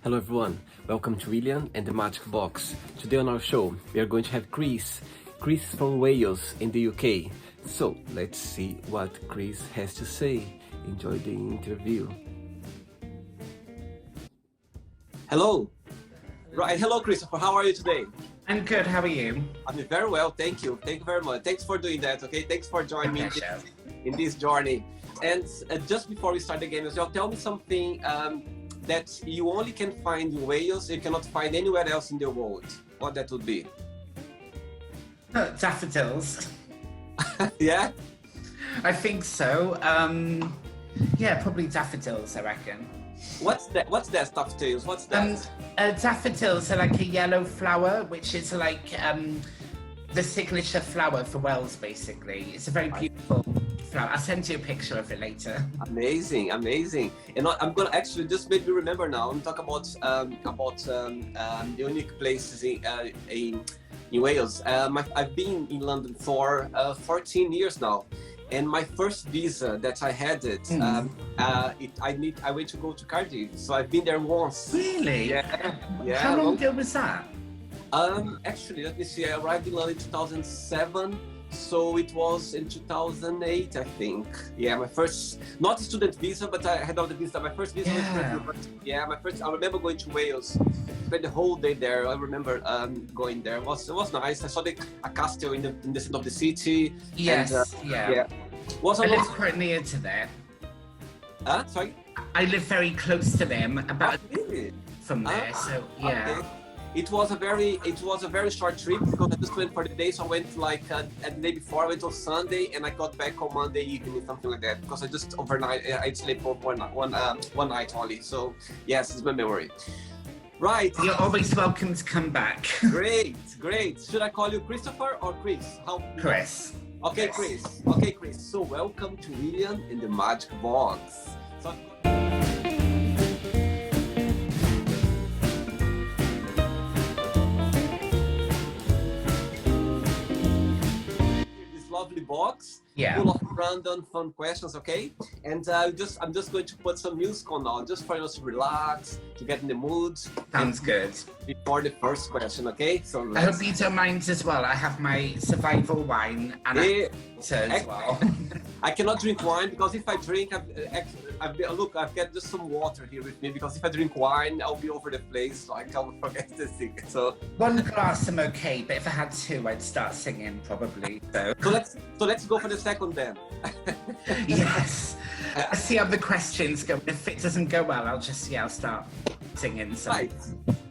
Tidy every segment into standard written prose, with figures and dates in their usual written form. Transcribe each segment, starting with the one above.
Hello everyone, welcome to William and the Magic Box. Today on our show, we are going to have Chris. Chris is from Wales in the UK. So, let's see what Chris has to say. Enjoy the interview. Hello. Right, hello Christopher, how are you today? I'm good, how are you? I'm very well, thank you. Thank you very much. Thanks for doing that, okay? Thanks for joining me in this journey. And just before we start the game as well, tell me something that you only can find in Wales, you cannot find anywhere else in the world. What that would be? Daffodils. Yeah? I think so. Yeah, probably daffodils, I reckon. What's that? What's that, daffodils? What's that? Daffodils are like a yellow flower, which is like the signature flower for Wales, basically. It's a very beautiful flower. I'll send you a picture of it later. Amazing, amazing. And I'm gonna actually just made me remember now. I'm talking about unique places in Wales. I've been in London for 14 years now. And my first visa that I had I went to go to Cardiff, so I've been there once. Really? Yeah. How long ago was that? Actually, let me see. I arrived in London in 2007, so it was in 2008, I think. Yeah, my first, not a student visa, but I had all the visa. My first visa was I remember going to Wales. Spent the whole day there. I remember going there. It was nice. I saw a castle in the center of the city. Yes, and, yeah. I live quite near to there. Sorry? I live very close to them, about really? from there. So yeah. Okay. It was a very short trip because I just went for the day. So I went like the day before. I went on Sunday and I got back on Monday evening, something like that. Because I just overnight. I slept for one night only. So yes, it's my memory. Right. You're always welcome to come back. Great. Should I call you Christopher or Chris? Chris. Okay, Chris. So welcome to William in the Magic Box. So, lovely box, full of random fun questions, okay? And I'm just going to put some music on now, just for us to relax, to get in the mood. Sounds good. Before the first question, okay? So I hope you don't mind as well. I have my survival wine and as well. I cannot drink wine because if I drink, I've got just some water here with me because if I drink wine, I'll be over the place, so I can't forget the thing. So one glass I'm okay, but if I had two, I'd start singing probably. So let's go for the second then. Yes. Let's see how the questions go. If it doesn't go well, I'll start singing. Right.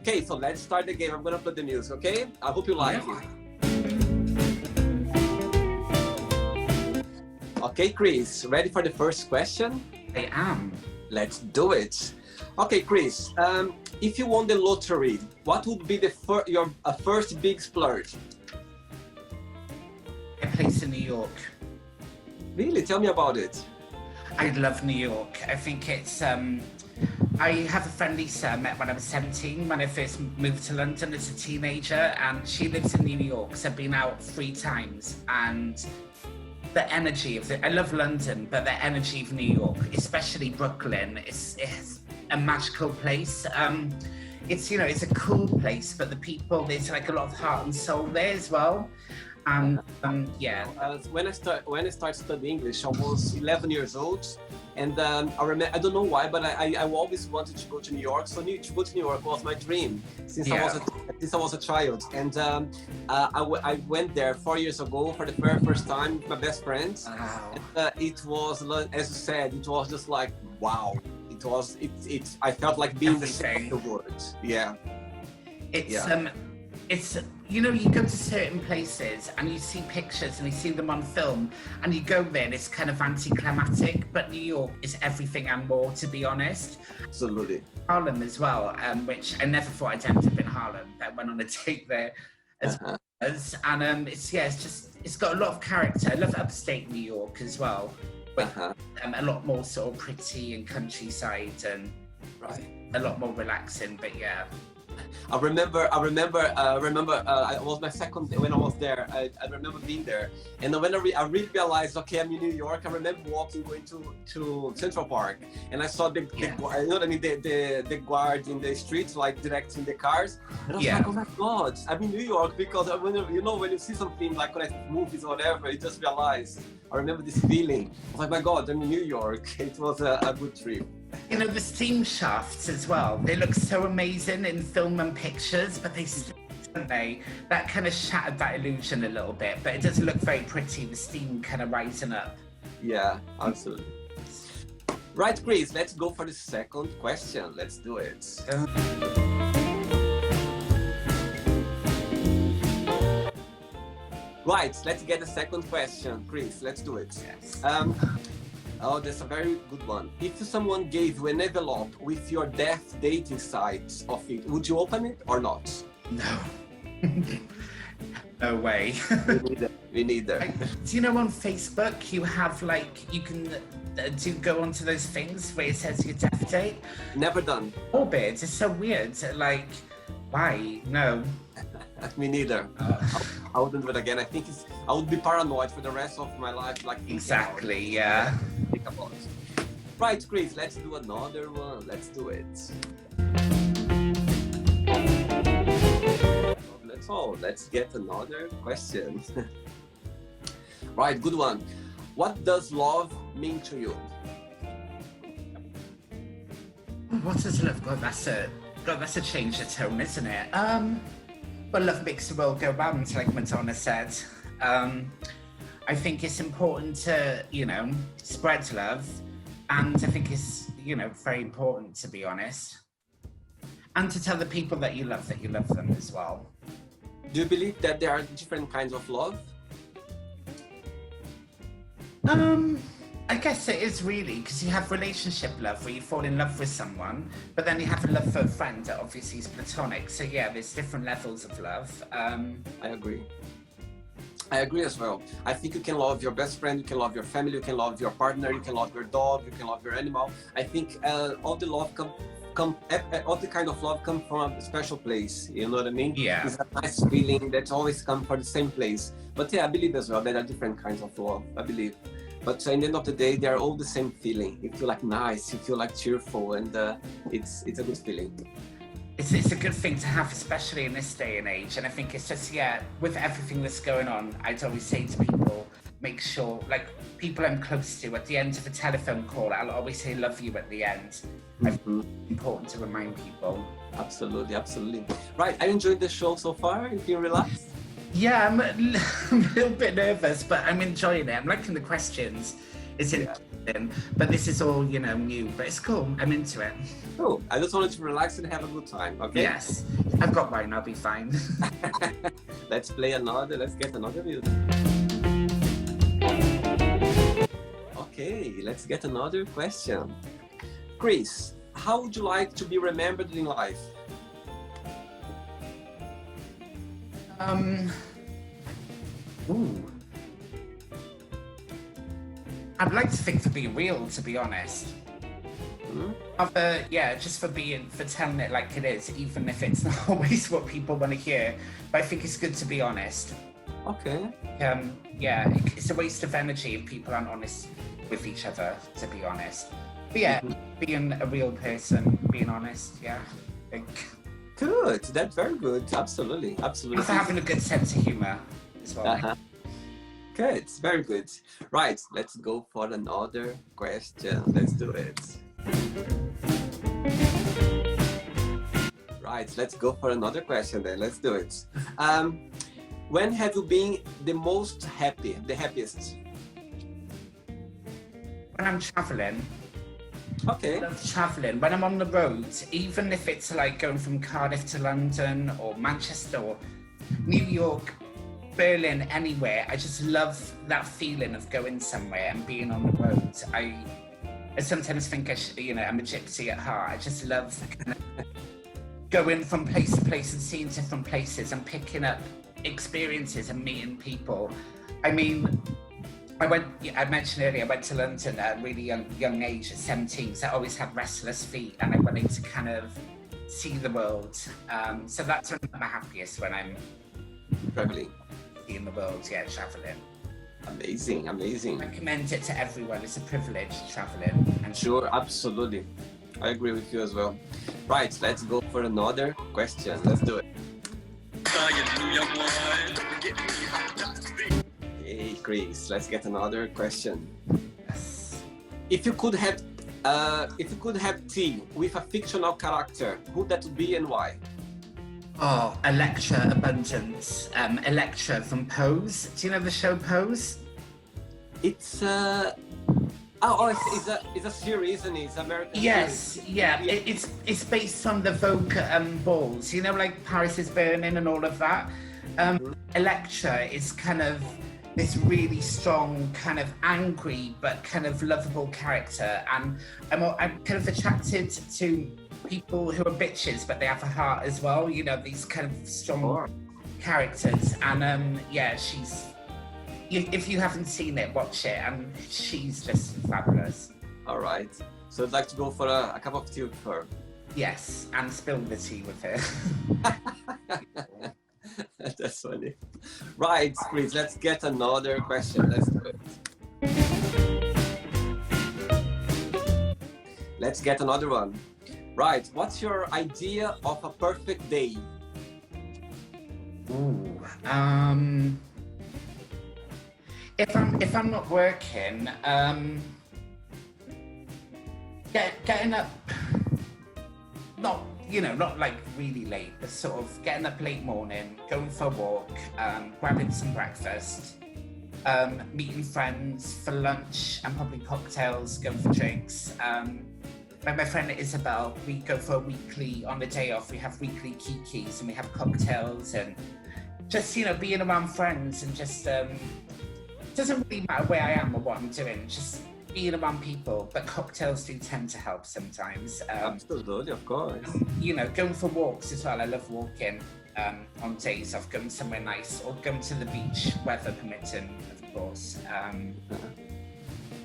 Okay, so let's start the game. I'm gonna play the music, okay? I hope you like it. Okay, Chris, ready for the first question? I am. Let's do it. Okay, Chris, if you won the lottery, what would be your first big splurge? A place in New York. Really? Tell me about it. I love New York. I think it's, I have a friend Lisa I met when I was 17 when I first moved to London as a teenager, and she lives in New York, so I've been out 3 times, and the energy of I love London, but the energy of New York, especially Brooklyn, is a magical place. It's a cool place, but the people, there's like a lot of heart and soul there as well. And when I started studying English, I was 11 years old, and I remember, I don't know why, but I always wanted to go to New York. So to go to New York was my dream since I was a child. And I went there 4 years ago for the very first time with my best friend. Wow. And, it was, as you said, it was just like wow. I felt like being the center of the world. Yeah. It's you go to certain places and you see pictures and you see them on film and you go there and it's kind of anticlimactic, but New York is everything and more, to be honest. Absolutely. Harlem as well, which I never thought I'd end up in Harlem. I went on a date there as and it's got a lot of character. I love upstate New York as well, with a lot more sort of pretty and countryside and a lot more relaxing, but yeah. I remember. It was my second when I was there. I remember being there, and when I really realized, okay, I'm in New York. I remember going to Central Park, and I saw the you know what I mean, the guard in the streets, like directing the cars. And I was like, oh my God, I'm in New York, because when you see something like connected to movies or whatever, you just realize. I remember this feeling. I was like, my God, I'm in New York. It was a good trip. You know, the steam shafts as well, they look so amazing in film and pictures, but they still, don't they? That kind of shattered that illusion a little bit, but it does look very pretty, the steam kind of rising up. Yeah, absolutely. Right, Chris, let's go for the second question. Let's do it. Right, let's get the second question. Chris, let's do it. Yes. Oh, that's a very good one. If someone gave you an envelope with your death date inside of it, would you open it or not? No. No way. Me neither. Do you know on Facebook you have you can go onto those things where it says your death date? Never done. Morbid. It's so weird. Like, why? No. Me neither. I wouldn't do it again. I think I would be paranoid for the rest of my life. Like exactly, yeah. Think about it. Right, Chris, let's do another one. Let's do it. Let's get another question. Right, good one. What does love mean to you? What does love? God, that's a change of tone, isn't it? Well, love makes the world go round, like Madonna said. I think it's important to, spread love, and I think it's, very important, to be honest, and to tell the people that you love them as well. Do you believe that there are different kinds of love? I guess it is really, because you have relationship love where you fall in love with someone, but then you have a love for a friend that obviously is platonic. So yeah, there's different levels of love. I agree as well. I think you can love your best friend, you can love your family, you can love your partner, you can love your dog, you can love your animal. I think all the love all the kind of love come from a special place. You know what I mean? Yeah. It's a nice feeling that always comes from the same place. But yeah, I believe as well there are different kinds of love. I believe. But at the end of the day, they're all the same feeling. You feel like nice, you feel like cheerful, and it's a good feeling. It's a good thing to have, especially in this day and age. And I think it's just, with everything that's going on, I'd always say to people, make sure, like people I'm close to, at the end of a telephone call, I'll always say love you at the end. I think it's important to remind people. Absolutely. Right, I enjoyed the show so far. You feel relaxed? Yeah, I'm a little bit nervous, but I'm enjoying it. I'm liking the questions. It's interesting, but this is all, new, but it's cool. I'm into it. Cool. I just wanted to relax and have a good time, okay? Yes. I've got wine, I'll be fine. Let's get another music. Okay, let's get another question. Chris, how would you like to be remembered in life? I'd like to think to be real, to be honest. Just for telling it like it is, even if it's not always what people want to hear. But I think it's good to be honest. Okay. It's a waste of energy if people aren't honest with each other, to be honest. But being a real person, being honest, I think. Good, that's very good. Absolutely. Also having a good sense of humor as well. Good, very good. Right, let's go for another question. Let's do it. Right, let's go for another question then. Let's do it. When have you been the most happy, the happiest? When I'm traveling. Okay. I love traveling. When I'm on the road, even if it's like going from Cardiff to London or Manchester or New York, Berlin, anywhere, I just love that feeling of going somewhere and being on the road. I sometimes think I'm a gypsy at heart. I just love going from place to place and seeing different places and picking up experiences and meeting people. I mean, I mentioned earlier, I went to London at a really young age, at 17, so I always had restless feet, and I wanted to kind of see the world. So that's when I'm happiest, when I'm Traveling. seeing the world, yeah, traveling. Amazing, amazing. I recommend it to everyone. It's a privilege traveling. And Sure, absolutely. I agree with you as well. Right, let's go for another question. Let's do it. Hey, Chris, let's get another question. yes. If you could have tea with a fictional character, who that would be and why? Oh, Electra Abundance. Electra from Pose. Do you know the show Pose? It's it's a series, isn't it? It's American. Yes, series. yeah. It's based on the Vogue balls. You know, like Paris is Burning and all of that. Electra is kind of this really strong, kind of angry but kind of lovable character, and I'm kind of attracted to people who are bitches but they have a heart as well. You know, these kind of strong characters, and yeah, she's. If you haven't seen it, watch it, and she's just fabulous. All right. So I'd like to go for a cup of tea with her. Yes, and spill the tea with her. That's funny. Right, Chris, let's get another question. Let's do it. Let's get another one. Right, what's your idea of a perfect day? Ooh, if I'm not working, getting up, not like really late, but sort of getting up late morning, going for a walk, grabbing some breakfast, meeting friends for lunch and probably cocktails, going for drinks. Like my friend Isabel, we go for on a day off, we have weekly kikis and we have cocktails and just, being around friends and just, doesn't really matter where I am or what I'm doing, just being around people, but cocktails do tend to help sometimes. Absolutely, of course. Going for walks as well. I love walking on days off, going somewhere nice or going to the beach, weather permitting, of course.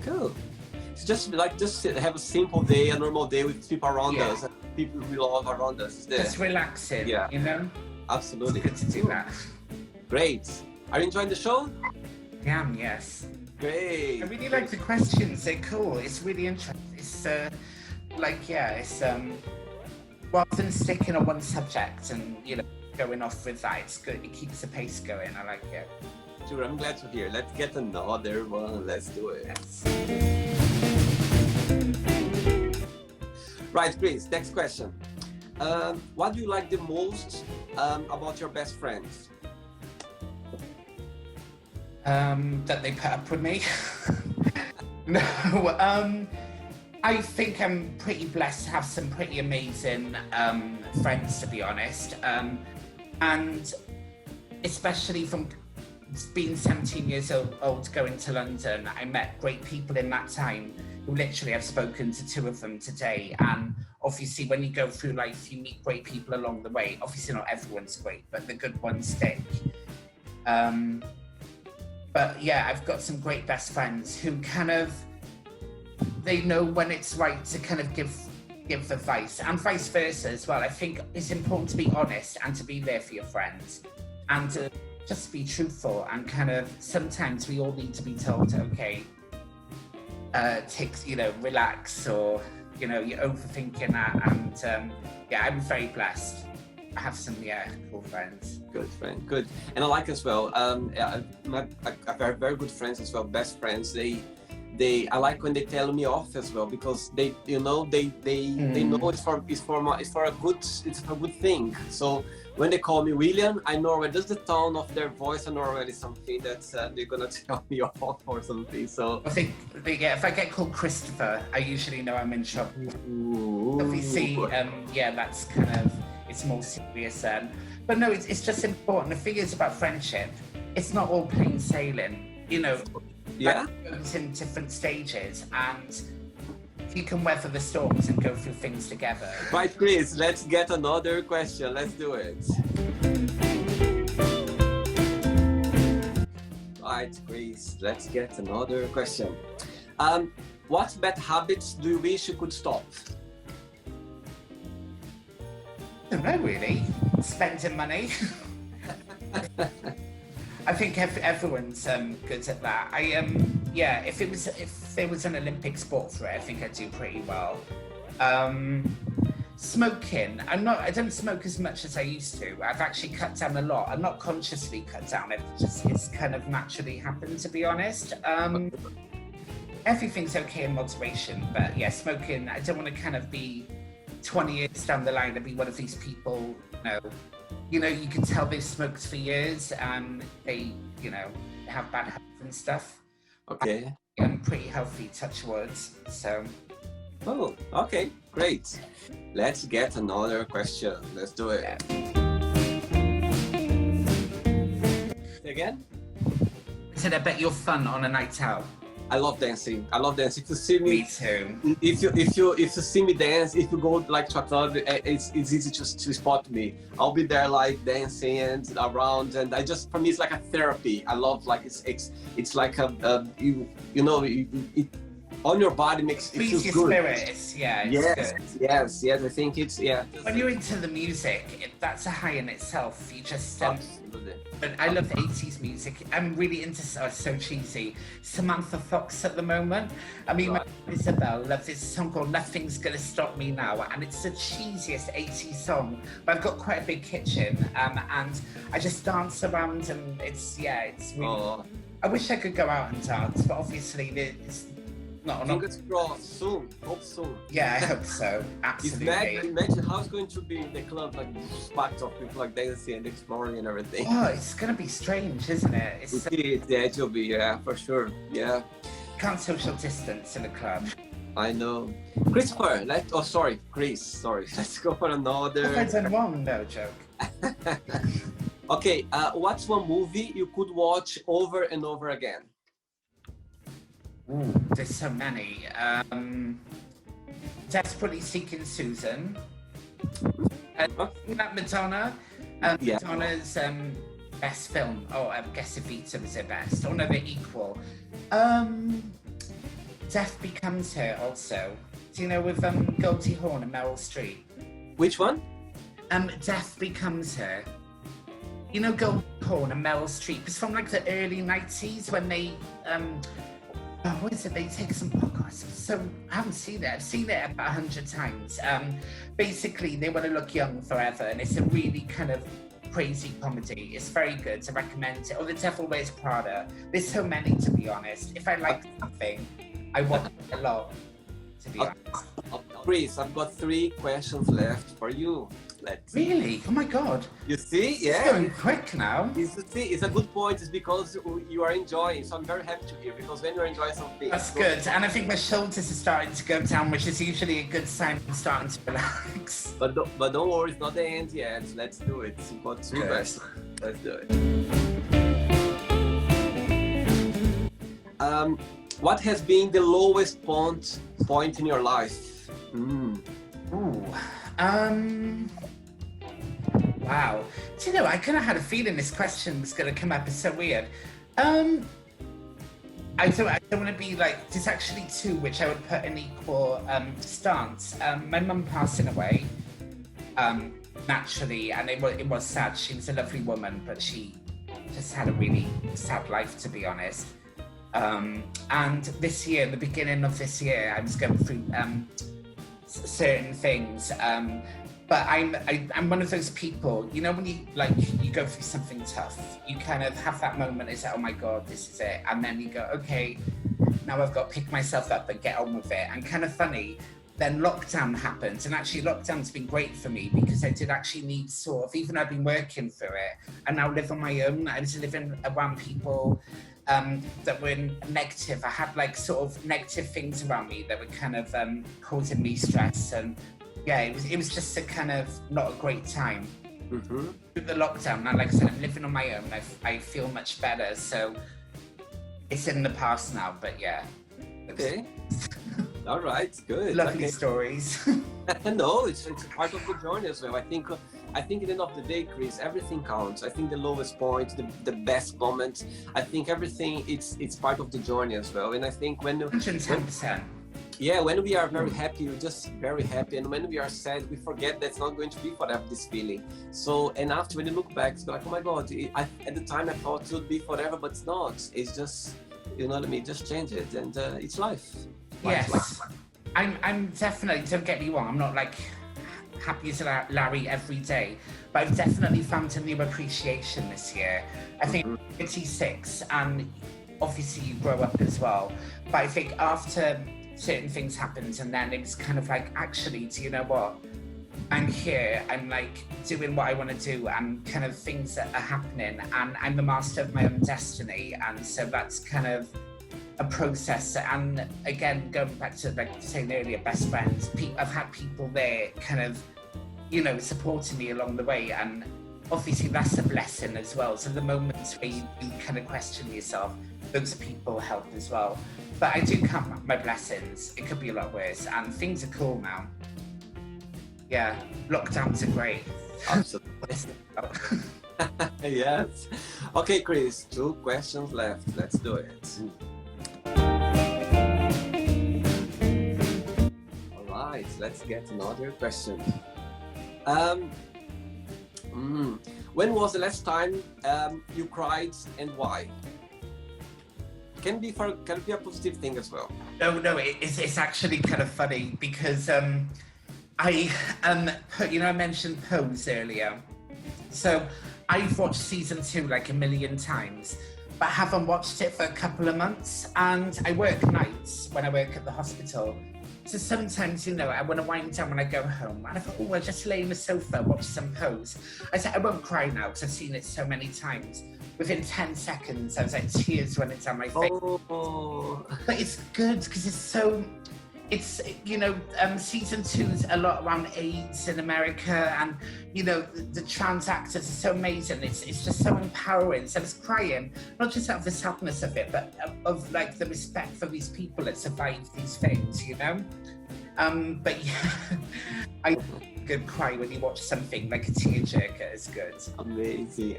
Cool. It's just have a simple day, a normal day with people around us, and people we love around us. Just relaxing, Absolutely. It's good to do that. Great. Are you enjoying the show? Yes. Great. I really like the questions. They're cool. It's really interesting. It's rather than sticking on one subject and going off with that, it's good. It keeps the pace going. I like it. Sure, I'm glad to hear. Let's get another one. Let's do it. Yes. Right, Chris. Next question. What do you like the most about your best friends? That they put up with me. No, I think I'm pretty blessed to have some pretty amazing friends, to be honest, and especially from being 17 years old going to London, I met great people in that time who literally I've spoken to 2 of them today. And obviously when you go through life, you meet great people along the way. Obviously not everyone's great, but the good ones stick. But yeah, I've got some great best friends who they know when it's right to kind of give advice, and vice versa as well. I think it's important to be honest and to be there for your friends and to just be truthful, and sometimes we all need to be told, okay, relax, or you're overthinking that, and I'm very blessed. I have some cool friends. Good friend, good. And I like as well. I have very good friends as well, best friends. I like when they tell me off as well, because they know it's for a good thing. So when they call me William, I know already just the tone of their voice, I know already something that they're gonna tell me off or something. So I think if I get called Christopher, I usually know I'm in trouble. Obviously, that's it's more serious. But no, it's just important. The thing is about friendship, it's not all plain sailing, Yeah. It goes in different stages, and you can weather the storms and go through things together. Right, Chris, let's get another question. Let's do it. Right, Chris, let's get another question. What bad habits do you wish you could stop? don't know really. Spending money. I think everyone's good at that. Yeah, if there was an Olympic sport for it, I think I'd do pretty well. Smoking. I don't smoke as much as I used to. I've actually cut down a lot. I'm not consciously cut down. It's kind of naturally happened, to be honest. Everything's okay in moderation, but yeah, smoking. I don't want to kind of be 20 years down the line and be one of these people. You can tell they've smoked for years and they, have bad health and stuff. Okay. I'm pretty healthy, touch words. So. Oh, okay, great. Let's get another question. Let's do it. Again? I said, I bet you're fun on a night out. I love dancing. If you see me, Me too. If you see me dance, if you go like to a club, it's easy to spot me. I'll be there like dancing and around, and for me it's like a therapy. I love like it's like it on your body makes it feels good. Spirits, yeah. It's good. Yes. I think it's When you're into the music, that's a high in itself. You just. Absolutely. But I love 80s music. I'm really into so cheesy. Samantha Fox at the moment. I mean, my Isabel loves this song called "Nothing's Gonna Stop Me Now," and it's the cheesiest 80s song. But I've got quite a big kitchen, and I just dance around, and it's really. Oh. I wish I could go out and dance, but obviously it's. Fingers crossed, soon. Hope soon. Yeah, I hope so. Absolutely. Imagine how it's going to be in the club, like spots of people like dancing and exploring and everything. Oh, it's gonna be strange, isn't it? It will be, for sure. Yeah. Can't social distance in a club. I know. Christopher, Chris, sorry. Let's go for another. Have I done wrong? No joke. Okay, what's one movie you could watch over and over again? Ooh, there's so many. Desperately Seeking Susan. Madonna. Madonna's best film. Oh, I guess Evita was her best. Oh no, they're equal. Death Becomes Her also. Do you know with Goldie Hawn and Meryl Streep? Which one? Death Becomes Her. You know Goldie Hawn and Meryl Streep? It's from like the early 90s when they what is it? They take some podcasts. So I haven't seen it. I've seen it about 100 times. Basically, they want to look young forever, and it's a really kind of crazy comedy. It's very good. I recommend it. Oh, The Devil Wears Prada. There's so many, to be honest. If I like something, I watch it a lot. To be honest. Chris, I've got 3 questions left for you. Really? Oh my God. You see? Yeah. It's going quick now. It's a good point. It's because you are enjoying. So I'm very happy to hear, because when you're enjoying something. That's good. And I think my shoulders are starting to go down, which is usually a good sign I'm starting to relax. But don't worry, it's not the end yet. Let's do it. We've got 2 questions. Let's do it. What has been the lowest point in your life? Wow. Do you know, I kind of had a feeling this question was going to come up. It's so weird. I don't want to be like, there's actually 2 which I would put in equal stance. My mum passing away naturally, and it was sad. She was a lovely woman, but she just had a really sad life, to be honest. And this year, the beginning of this year, I was going through certain things. But I'm one of those people, you know, when you go through something tough, you kind of have that moment, it's like, oh my God, this is it. And then you go, okay, now I've got to pick myself up and get on with it. And kind of funny, then lockdown happened. And actually lockdown's been great for me, because I did actually need sort of, even though I've been working through it, I now live on my own. I was living around people that were negative. I had like sort of negative things around me that were kind of causing me stress, and yeah, it was just a kind of not a great time. With the lockdown, now like I said, I'm living on my own. I feel much better, so it's in the past now. But yeah. Okay. All right. Good. Lovely stories. No, it's part of the journey as well. I think at the end of the day, Chris, everything counts. I think the lowest point, the best moment, I think everything it's part of the journey as well. And I think when 110%. Yeah, when we are very happy, we're just very happy. And when we are sad, we forget that's not going to be forever, this feeling. So, and after when you look back, it's like, oh my God, at the time I thought it would be forever, but it's not. It's just, you know what I mean? Just change it. And it's life. Yes. I'm definitely, don't get me wrong, I'm not like happy as Larry every day, but I've definitely found a new appreciation this year. I think 36, and obviously you grow up as well. But I think after certain things happened, and then it was kind of like, actually, do you know what? I'm here, I'm like doing what I want to do, and kind of things that are happening, and I'm the master of my own destiny. And so that's kind of a process. And again, going back to like saying earlier, best friends, I've had people there kind of, you know, supporting me along the way, and obviously that's a blessing as well. So the moments where you kind of question yourself, those people help as well. But I do count my blessings. It could be a lot worse, and things are cool now. Yeah, lockdowns are great. Absolutely. Yes. Okay, Chris, 2 questions left. Let's do it. All right, let's get another question. When was the last time you cried, and why? Can be a positive thing as well. No, it's actually kind of funny because I mentioned Pose earlier. So I've watched season 2 like a million times, but haven't watched it for a couple of months. And I work nights when I work at the hospital. So sometimes, you know, I want to wind down when I go home. And I thought, I'll just lay on the sofa, watch some Pose. I said, I won't cry now because I've seen it so many times. Within 10 seconds, I was like, tears running down my face. Oh. But it's good because season 2 is a lot around AIDS in America, and you know the trans actors are so amazing. It's just so empowering. So I was crying, not just out of the sadness of it, but of like the respect for these people that survived these things, you know. But yeah, I could cry when you watch something like a tearjerker. It's good. Amazing,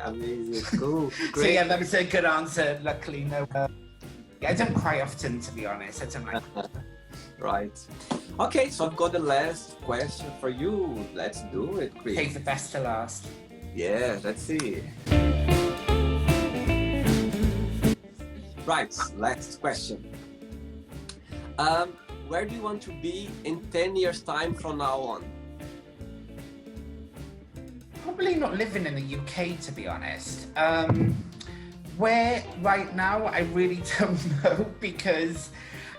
cool, great. So yeah, that was a good answer. Luckily, no. I don't cry often, to be honest. I don't like. Right. Okay, so I've got the last question for you. Let's do it, Chris. Take the best to last. Yeah, let's see. Right, last question. Where do you want to be in 10 years' time from now on? Probably not living in the UK, to be honest. Where right now, I really don't know, because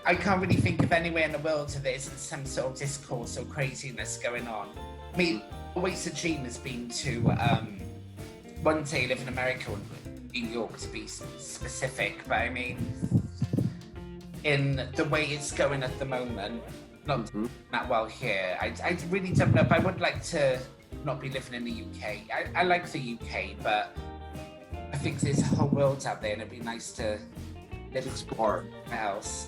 I can't really think of anywhere in the world where there isn't some sort of discourse or craziness going on. I mean, always a dream has been to one day live in America or New York, to be specific. But I mean, in the way it's going at the moment, not that well here. I really don't know, but I would like to not be living in the UK. I like the UK, but I think there's a whole world out there, and it'd be nice to live Explore else.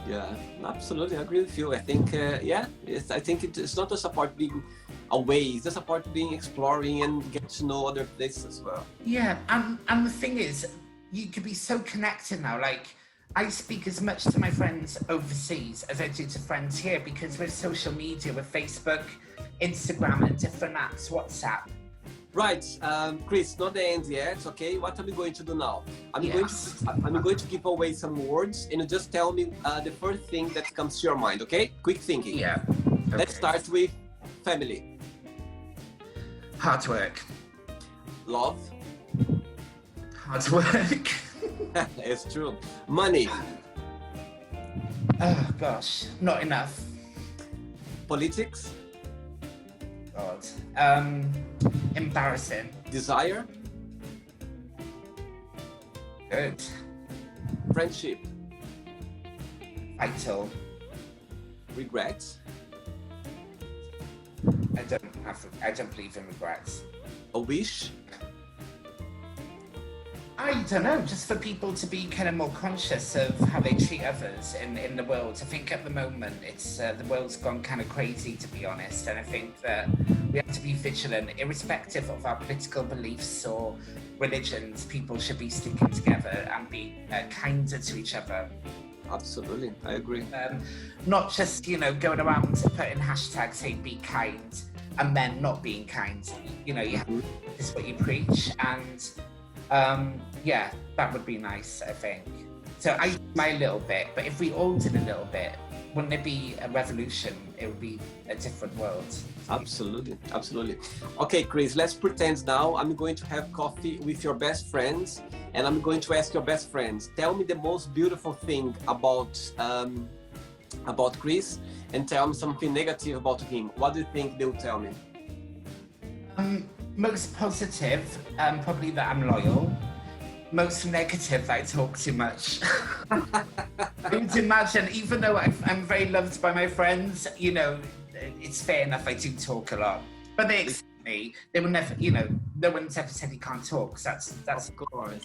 Yeah, absolutely. I agree with you. I think, I think it's not just about being away. It's just about being exploring and get to know other places as well. Yeah, and the thing is, you could be so connected now. Like, I speak as much to my friends overseas as I do to friends here, because with social media, with Facebook, Instagram, and different apps, WhatsApp. Right, Chris, not the end yet, okay? What are we going to do now? I'm going to give away some words, and you just tell me the first thing that comes to your mind, okay? Quick thinking. Yeah. Okay. Let's start with family. Hard work. Love. Hard work. It's true. Money. Oh gosh, not enough. Politics. God. Embarrassing. Desire. Good. Friendship. Vital. Regret. I don't believe in regrets. A wish. I don't know, just for people to be kind of more conscious of how they treat others in the world. I think at the moment it's the world's gone kind of crazy, to be honest, and I think that we have to be vigilant, irrespective of our political beliefs or religions. People should be sticking together and be kinder to each other. Absolutely, I agree. Not just, you know, going around putting hashtags saying be kind and then not being kind. You know, you have to practice what you preach, and yeah, that would be nice, I think. So I did my little bit, but if we all did a little bit, wouldn't it be a revolution? It would be a different world. Absolutely, absolutely. Okay, Chris, let's pretend now I'm going to have coffee with your best friends, and I'm going to ask your best friends, tell me the most beautiful thing about Chris, and tell me something negative about him. What do you think they'll tell me? Most positive, probably that I'm loyal. Most negative, that I talk too much. I would imagine, even though I'm very loved by my friends, you know, it's fair enough I do talk a lot. But they accept me. They will never, you know, no one's ever said he can't talk. So that's Of course.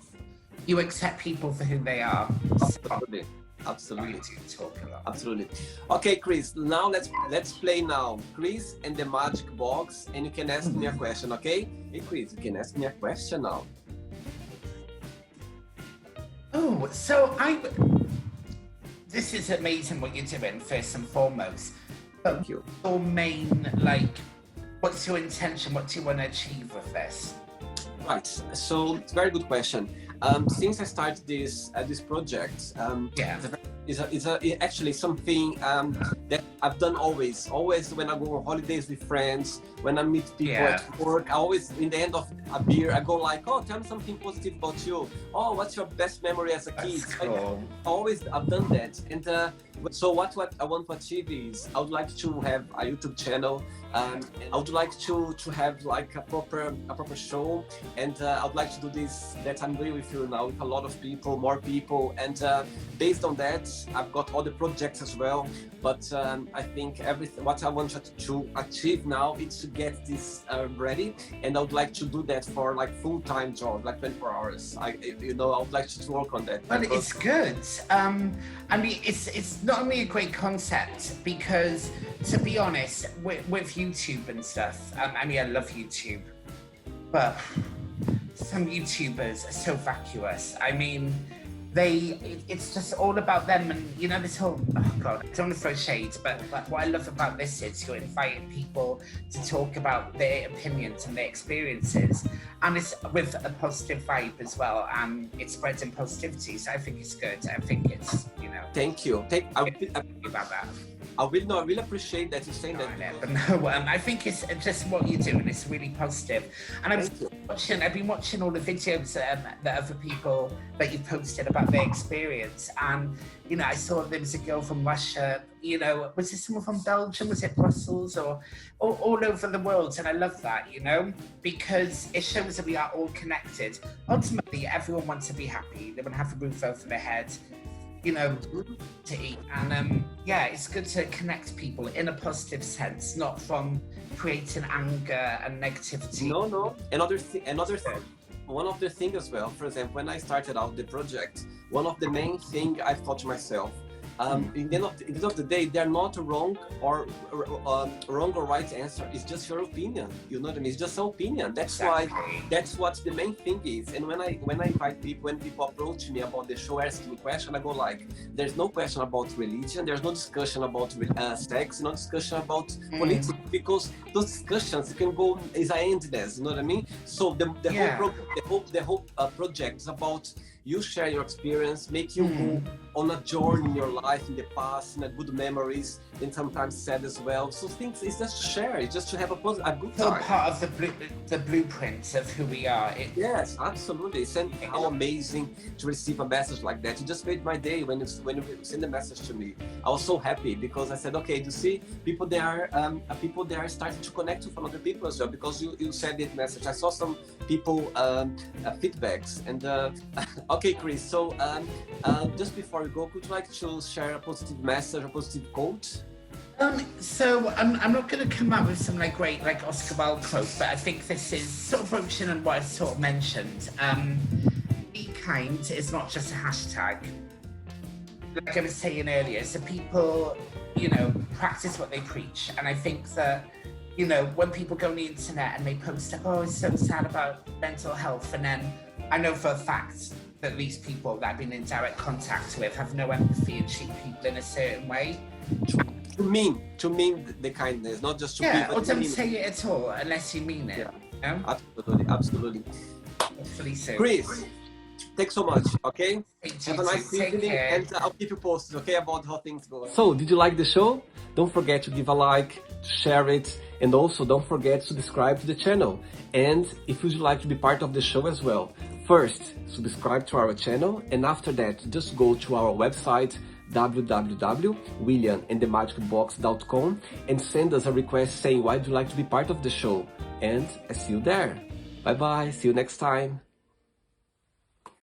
you accept people for who they are. Absolutely. Absolutely. I do talk a lot. Absolutely. Okay, Chris, now let's play now. Chris and the magic box, and you can ask me a question, okay? Hey, Chris, you can ask me a question now. Oh, so this is amazing what you're doing, first and foremost. But Thank you. your main, like, what's your intention? What do you want to achieve with this? Right. So it's a very good question. Since I started this project, is actually something that I've done always when I go on holidays with friends, when I meet people at work. I always, in the end of a beer, I go like, oh, tell me something positive about you. Oh, what's your best memory as a kid? That's cool. I've done that. And so what I want to achieve is I would like to have a YouTube channel. And I would like to have like a proper show, and I would like to do this that I'm doing with you now with a lot of people, more people, and based on that, I've got other projects as well. But I think what I want to achieve now is to get this ready, and I would like to do that for like full-time job, like 24 hours. I would like to work on that. But it's good. I mean, it's not only a great concept, because to be honest, with YouTube and stuff, I mean, I love YouTube, but some YouTubers are so vacuous. I mean, it's just all about them, and you know, this whole, oh God, I don't want to throw shade, but what I love about this is you're inviting people to talk about their opinions and their experiences, and it's with a positive vibe as well, and it's spreading positivity, so I think it's good. I think it's, you know. Thank you. About that. I really appreciate that you're saying that. But no, I think it's just what you're doing. It's really positive. And I've been watching all the videos that other people that you posted about their experience. And, you know, I saw there was a girl from Russia, you know, was it someone from Belgium? Was it Brussels, or all over the world? And I love that, you know, because it shows that we are all connected. Ultimately, everyone wants to be happy. They want to have a roof over their head, you know, to eat. And yeah, it's good to connect people in a positive sense, not from creating anger and negativity. No. One of the things as well, for example, when I started out the project, one of the main things I thought to myself, in the end of the day, they're not wrong or right answer. It's just your opinion. You know what I mean? It's just an opinion. That's what the main thing is. And when I invite people, when people approach me about the show, asking me question, I go like, there's no question about religion. There's no discussion about sex. No discussion about politics, because those discussions can go is endless. You know what I mean? So the whole project is about you share your experience, make you go on a journey in your life, in the past, in good memories, and sometimes sad as well. So things, it's just to share, it's just to have a good time. So part of the blueprint of who we are. Yes, absolutely. It's how amazing to receive a message like that. You just made my day when you send a message to me. I was so happy because I said, okay, you see, people there are starting to connect with other people as well, because you said that message. I saw some people feedbacks, and okay, Chris. So just before we go, would you like to share a positive message, a positive quote? So I'm not going to come up with some great Oscar Wilde quote, but I think this is sort of broaching on what I sort of mentioned. Be kind is not just a hashtag. Like I was saying earlier, so people, you know, practice what they preach, and I think that, you know, when people go on the internet and they post, oh, it's so sad about mental health, and then I know for a fact that these people that I've been in direct contact with have no empathy and treat people in a certain way. To mean the kindness, not just to Yeah, people. or don't say it at all unless you mean it. Yeah. Absolutely. Hopefully soon. Chris, thanks so much, okay? Have a nice evening, care. and I'll keep you posted, okay, about how things go. So, did you like the show? Don't forget to give a like, to share it, and also don't forget to subscribe to the channel. And if you'd like to be part of the show as well, first, subscribe to our channel, and after that, just go to our website, www.williamandthemagicbox.com, and send us a request saying why you'd like to be part of the show. And I see you there. Bye bye, see you next time.